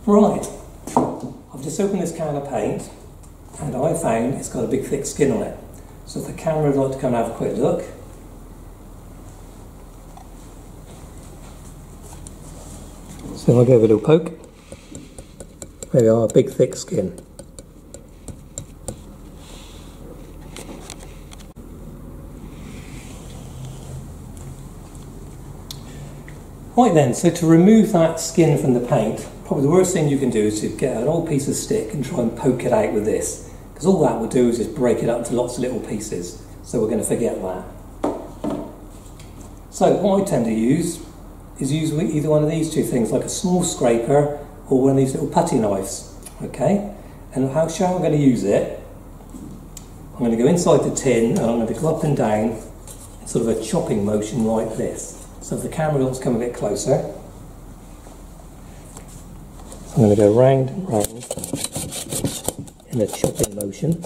Right, I've just opened this can of paint and I found it's got a big thick skin on it. So if the camera would like to come and have a quick look. So I'll give it a little poke. There we are, a big thick skin. Right then, so to remove that skin from the paint, probably the worst thing you can do is to get an old piece of stick and try and poke it out with this, because all that will do is just break it up into lots of little pieces, so we're going to forget that. So what I tend to use is either one of these two things, like a small scraper or one of these little putty knives, okay? And how I'm going to use it, I'm going to go inside the tin and I'm going to go up and down in sort of a chopping motion like this. So if the camera wants to come a bit closer, I'm going to go round and round in a chopping motion.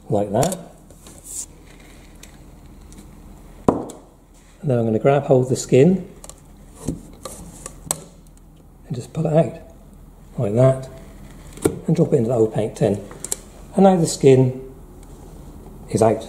Like that. And then I'm going to grab hold of the skin and just pull it out like that and drop it into the old paint tin. And now the skin is out.